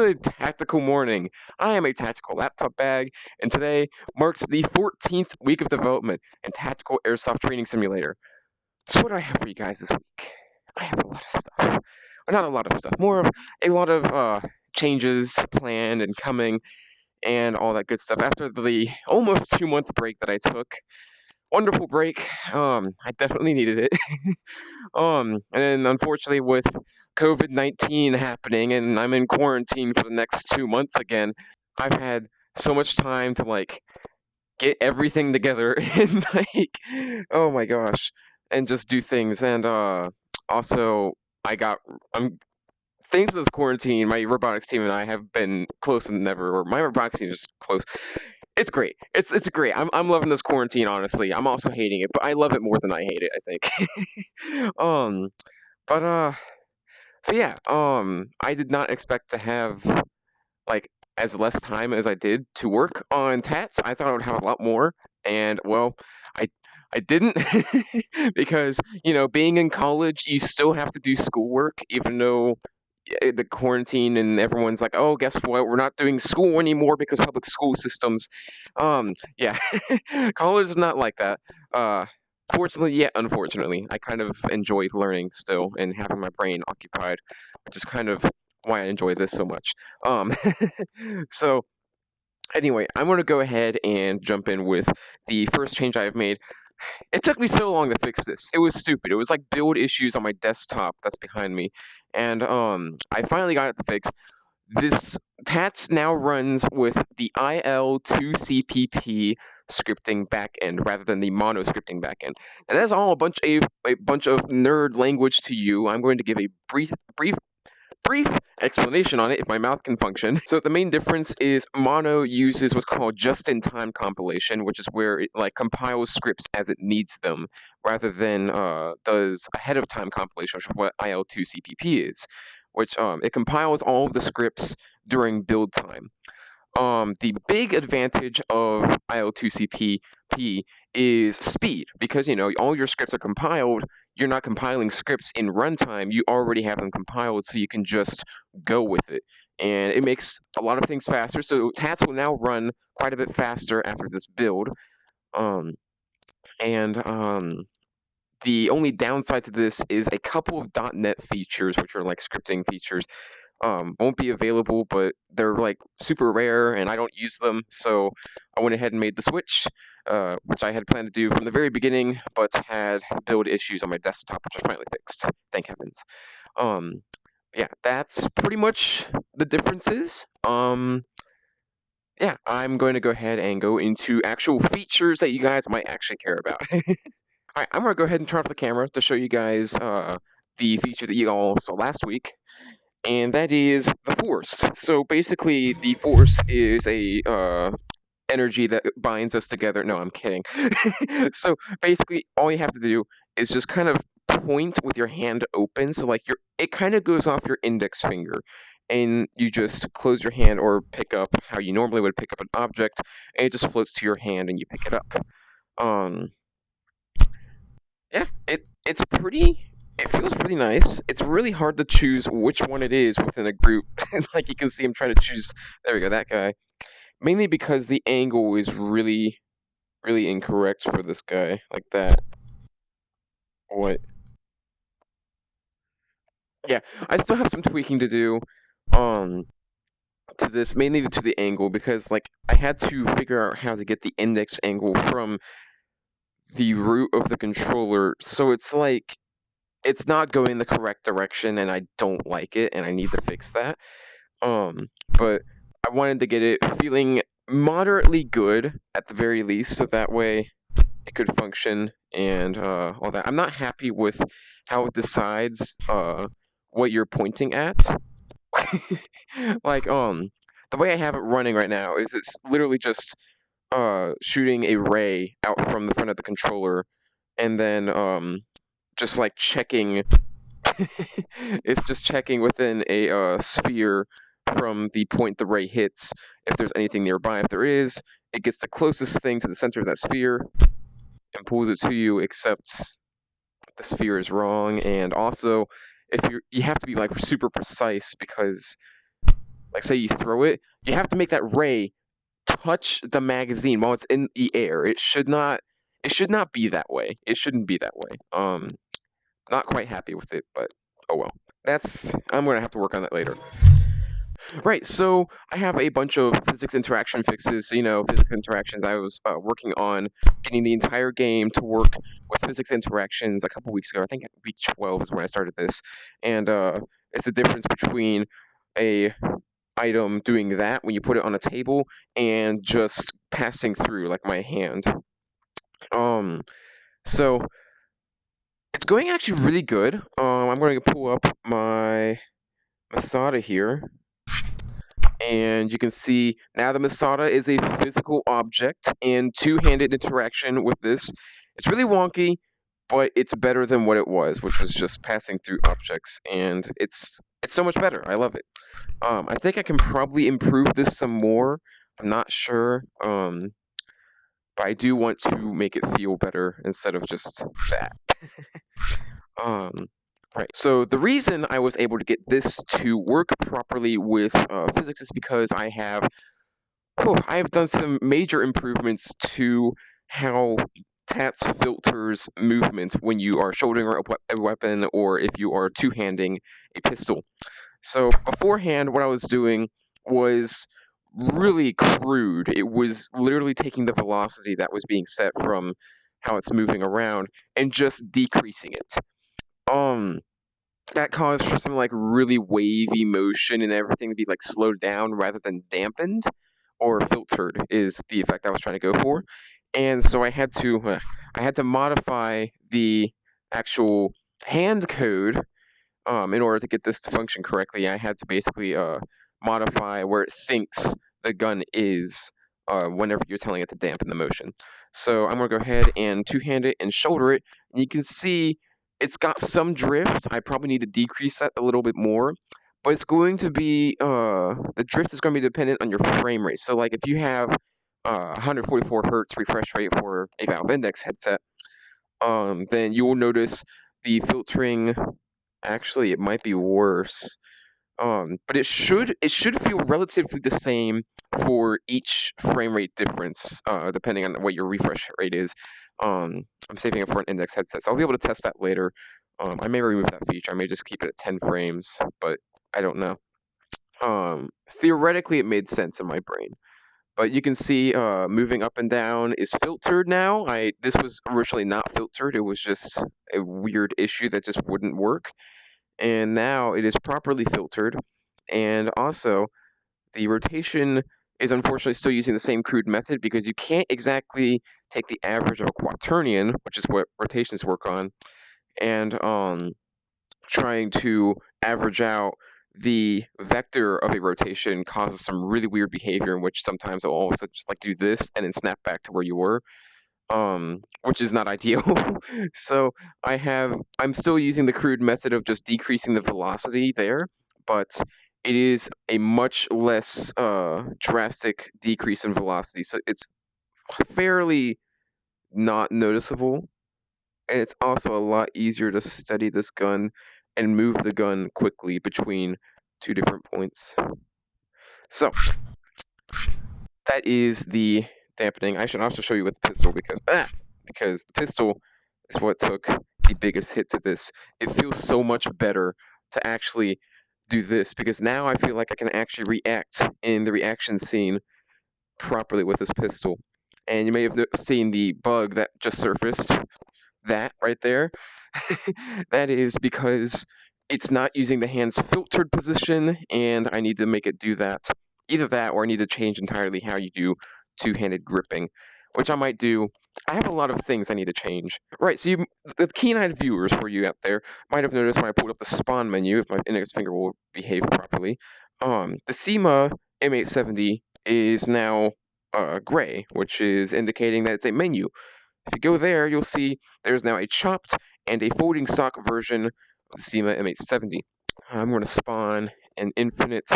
Good tactical morning. I am a tactical laptop bag, and today marks the 14th week of development in Tactical Airsoft Training Simulator. So what do I have for you guys this week? I have a lot of stuff. Well, not a lot of stuff, more of a lot of changes planned and coming and all that good stuff after the almost 2-month break that I took. Wonderful break. I definitely needed it. And then unfortunately with COVID-19 happening and I'm in quarantine for the next 2 months again, I've had so much time to get everything together and oh my gosh, and just do things. And also I'm thanks to this quarantine, my robotics team and I have been closer than ever. Or my robotics team is just close. It's great. It's great. I'm loving this quarantine, honestly. I'm also hating it, but I love it more than I hate it, I think. But so yeah, I did not expect to have like as less time as I did to work on TATS. I thought I would have a lot more, and well, I I didn't because being in college, you still have to do schoolwork, even though the quarantine and everyone's like, oh, guess what? We're not doing school anymore because public school systems. Yeah, college is not like that. Fortunately, yet unfortunately, I kind of enjoy learning still and having my brain occupied, which is kind of why I enjoy this so much. Um, so anyway, I'm going to go ahead and jump in with the first change I have made. It took me so long to fix this. It was stupid. It was like build issues on my desktop that's behind me. And I finally got it to fix. This TATS now runs with the IL2CPP scripting backend rather than the mono scripting backend. And that's all a bunch of nerd language to you. I'm going to give a brief explanation on it if my mouth can function. So the main difference is mono uses what's called just-in-time compilation, which is where it compiles scripts as it needs them, rather than does ahead-of-time compilation, which is what IL2CPP is, which it compiles all of the scripts during build time. The big advantage of IL2CPP is speed, because all your scripts are compiled. You're not compiling scripts in runtime. You already have them compiled, so you can just go with it, and it makes a lot of things faster. So TATS will now run quite a bit faster after this build. The only downside to this is a couple of .NET features, which are like scripting features, won't be available, but they're like super rare and I don't use them, so I went ahead and made the switch, which I had planned to do from the very beginning, but had build issues on my desktop, which I finally fixed, thank heavens. Yeah, that's pretty much the differences. Yeah, I'm going to go ahead and go into actual features that you guys might actually care about. Alright, I'm going to go ahead and turn off the camera to show you guys the feature that you all saw last week, and that is the Force. So basically, the Force is a energy that binds us together. No, I'm kidding. So basically, all you have to do is just kind of point with your hand open. So like it kind of goes off your index finger, and you just close your hand or pick up how you normally would pick up an object, and it just floats to your hand and you pick it up. Yeah, it's pretty. It feels pretty nice. It's really hard to choose which one it is within a group. Like you can see, I'm trying to choose. There we go, that guy. Mainly because the angle is really, really incorrect for this guy, like that. What? Yeah, I still have some tweaking to do. To this, mainly to the angle, because like I had to figure out how to get the index angle from the root of the controller, so it's like it's not going the correct direction, and I don't like it, and I need to fix that. But I wanted to get it feeling moderately good at the very least, so that way it could function and all that. I'm not happy with how it decides what you're pointing at. Like the way I have it running right now is it's literally just shooting a ray out from the front of the controller, and then just like checking. It's just checking within a sphere from the point the ray hits if there's anything nearby. If there is, it gets the closest thing to the center of that sphere and pulls it to you, except the sphere is wrong. And also, if you have to be like super precise, because like say you throw it, you have to make that ray touch the magazine while it's in the air. It should not be that way. It shouldn't be that way. Not quite happy with it, but oh well. I'm gonna have to work on that later. Right, so I have a bunch of physics interaction fixes. So, physics interactions, I was working on getting the entire game to work with physics interactions a couple weeks ago. I think week 12 is when I started this. And it's the difference between a item doing that when you put it on a table and just passing through, like my hand. So it's going actually really good. I'm going to pull up my Masada here. And you can see now the Masada is a physical object, and two-handed interaction with this. It's really wonky, but it's better than what it was, which was just passing through objects, and it's so much better. I love it. I think I can probably improve this some more. I'm not sure, but I do want to make it feel better instead of just that. Right. So the reason I was able to get this to work properly with physics is because I have done some major improvements to how TATS filters movement when you are shouldering a weapon or if you are two-handing a pistol. So beforehand, what I was doing was really crude. It was literally taking the velocity that was being set from how it's moving around and just decreasing it. That caused for some like really wavy motion and everything to be like slowed down rather than dampened or filtered is the effect I was trying to go for. And so I had to modify the actual hand code in order to get this to function correctly. I had to basically modify where it thinks the gun is whenever you're telling it to dampen the motion. So I'm going to go ahead and two-hand it and shoulder it. And you can see it's got some drift. I probably need to decrease that a little bit more. But it's going to be, the drift is going to be dependent on your frame rate. So like if you have 144 hertz refresh rate for a Valve Index headset, then you will notice the filtering, actually it might be worse. But it should feel relatively the same for each frame rate difference, depending on what your refresh rate is. I'm saving it for an index headset, so I'll be able to test that later. I may remove that feature. I may just keep it at 10 frames, but I don't know. Theoretically, it made sense in my brain. But you can see moving up and down is filtered now. This was originally not filtered. It was just a weird issue that just wouldn't work. And now it is properly filtered. And also, the rotation is unfortunately still using the same crude method because you can't exactly take the average of a quaternion, which is what rotations work on, and trying to average out the vector of a rotation causes some really weird behavior in which sometimes it will always just like do this and then snap back to where you were, which is not ideal. So I'm still using the crude method of just decreasing the velocity there, but it is a much less drastic decrease in velocity. So it's fairly not noticeable, and it's also a lot easier to steady this gun and move the gun quickly between two different points. So that is the dampening. I should also show you with the pistol because the pistol is what took the biggest hit to this. It feels so much better to actually do this because now I feel like I can actually react in the reaction scene properly with this pistol. And you may have seen the bug that just surfaced. That right there. That is because it's not using the hand's filtered position, and I need to make it do that. Either that, or I need to change entirely how you do two-handed gripping, which I might do. I have a lot of things I need to change. Right, so the keen-eyed viewers for you out there might have noticed when I pulled up the spawn menu, if my index finger will behave properly, the CIMA M870 is now gray, which is indicating that it's a menu. If you go there, you'll see there's now a chopped and a folding stock version of the CIMA M870. I'm going to spawn an infinite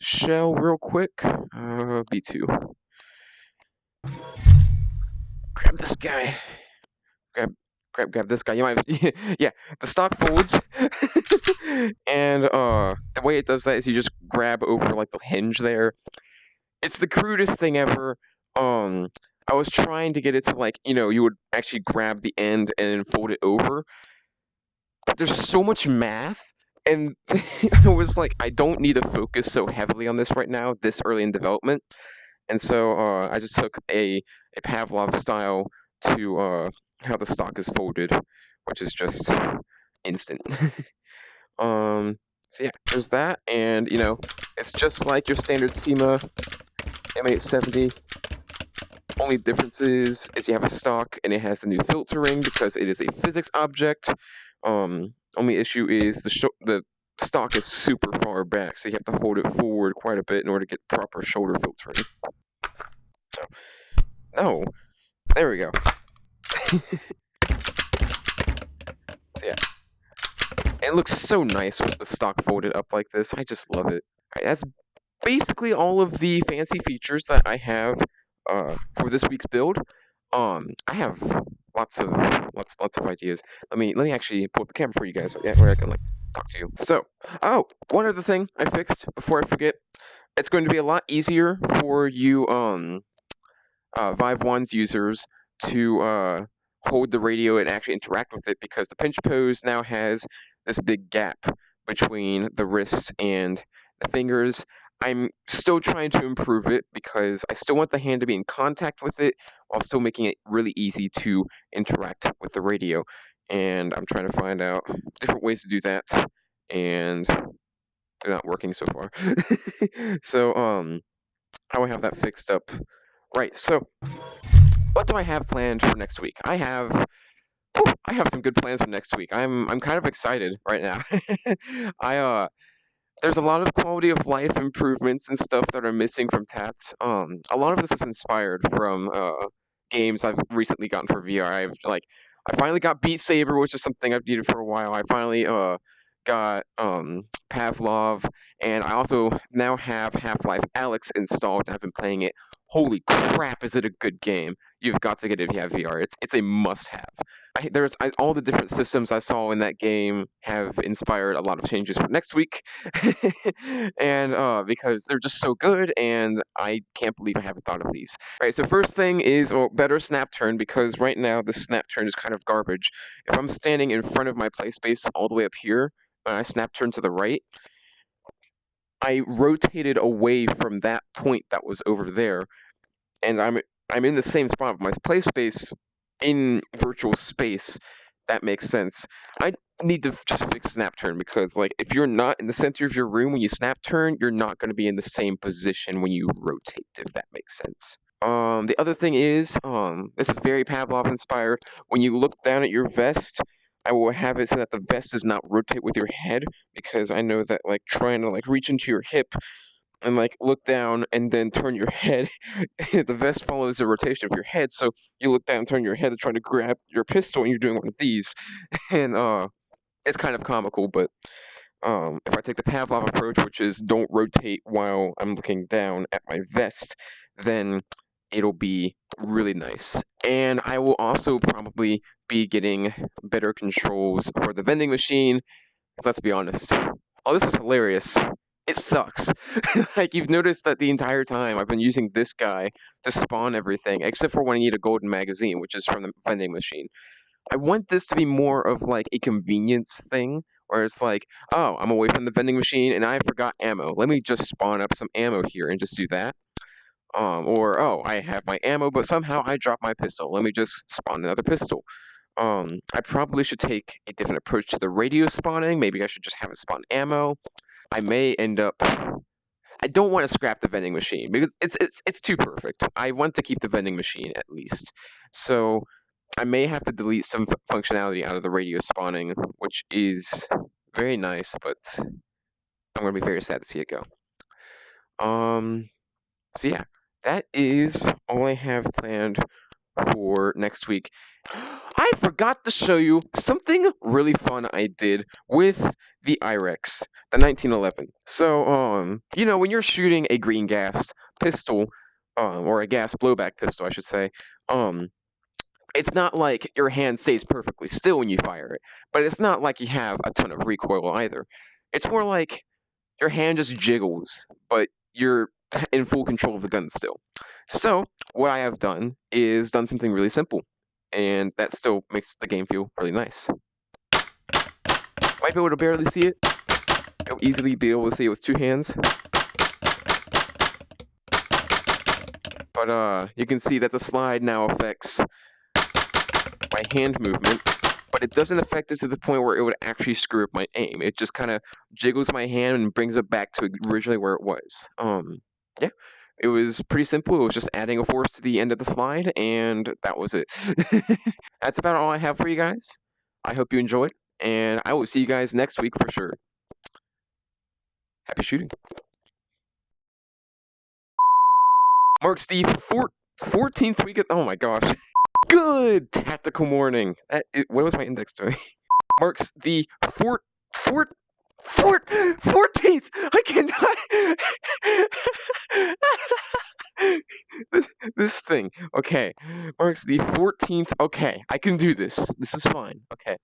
shell real quick. B2. Grab this guy. Grab grab this guy. You might have, yeah, the stock folds, and the way it does that is you just grab over like the hinge there. It's the crudest thing ever. Um, I was trying to get it to like, you would actually grab the end and then fold it over, but there's so much math, and I was like, I don't need to focus so heavily on this right now, this early in development. And so I just took a Pavlov style to how the stock is folded, which is just instant. So yeah, there's that, and it's just like your standard SEMA M870. Only difference is you have a stock and it has the new filtering because it is a physics object. Only issue is the stock is super far back, so you have to hold it forward quite a bit in order to get proper shoulder filtering. Oh, there we go. So yeah, it looks so nice with the stock folded up like this. I just love it. Right, that's basically all of the fancy features that I have for this week's build. I have lots of ideas. Let me actually pull up the camera for you guys, where I can like talk to you. So, one other thing I fixed before I forget. It's going to be a lot easier for you Vive One's users to hold the radio and actually interact with it, because the pinch pose now has this big gap between the wrist and the fingers. I'm still trying to improve it because I still want the hand to be in contact with it while still making it really easy to interact with the radio. And I'm trying to find out different ways to do that, and they're not working so far. So I will have that fixed up. Right, so what do I have planned for next week? I have some good plans for next week. I'm kind of excited right now. I there's a lot of quality of life improvements and stuff that are missing from TATS. A lot of this is inspired from games I've recently gotten for VR. I finally got Beat Saber, which is something I've needed for a while. I finally got Pavlov, and I also now have Half-Life Alyx installed, and I've been playing it. Holy crap, is it a good game? You've got to get it if you have VR. It's a must-have. All the different systems I saw in that game have inspired a lot of changes for next week, and because they're just so good, and I can't believe I haven't thought of these. Right, so first thing is better snap turn, because right now the snap turn is kind of garbage. If I'm standing in front of my play space all the way up here, and I snap turn to the right, I rotated away from that point that was over there, and I'm in the same spot of my play space in virtual space. That makes sense. I need to just fix snap turn, because like if you're not in the center of your room when you snap turn, you're not going to be in the same position when you rotate, if that makes sense. The other thing is, this is very Pavlov inspired. When you look down at your vest, I will have it so that the vest does not rotate with your head, because I know that like trying to like reach into your hip and like look down and then turn your head, the vest follows the rotation of your head, so you look down and turn your head to try to grab your pistol, and you're doing one of these, and it's kind of comical. But if I take the Pavlov approach, which is don't rotate while I'm looking down at my vest, then it'll be really nice. And I will also probably be getting better controls for the vending machine, because let's be honest, this is hilarious. It sucks. Like, you've noticed that the entire time I've been using this guy to spawn everything, except for when I need a golden magazine, which is from the vending machine. I want this to be more of like a convenience thing, where it's like, oh, I'm away from the vending machine and I forgot ammo. Let me just spawn up some ammo here and just do that. Or, oh, I have my ammo, but somehow I dropped my pistol. Let me just spawn another pistol. I probably should take a different approach to the radio spawning. Maybe I should just have it spawn ammo. I may end up. I don't want to scrap the vending machine because it's too perfect. I want to keep the vending machine at least. So I may have to delete some functionality out of the radio spawning, which is very nice, but I'm going to be very sad to see it go. So yeah, that is all I have planned for next week. I forgot to show you something really fun I did with the IREX, the 1911. So, when you're shooting a green gas pistol, or a gas blowback pistol, I should say, it's not like your hand stays perfectly still when you fire it, but it's not like you have a ton of recoil either. It's more like your hand just jiggles, but you're in full control of the gun still. So what I have done is done something really simple, and that still makes the game feel really nice. Might be able to barely see it. You'll easily be able to see it with two hands. But you can see that the slide now affects my hand movement, but it doesn't affect it to the point where it would actually screw up my aim. It just kind of jiggles my hand and brings it back to originally where it was. Yeah, it was pretty simple. It was just adding a force to the end of the slide, and that was it. That's about all I have for you guys. I hope you enjoyed, and I will see you guys next week for sure. Happy shooting. Marks the 14th week of, oh my gosh. Good tactical morning. What was my index doing? Marks the 14th. I cannot. This thing. Okay. Marks the 14th. Okay. I can do this. This is fine. Okay.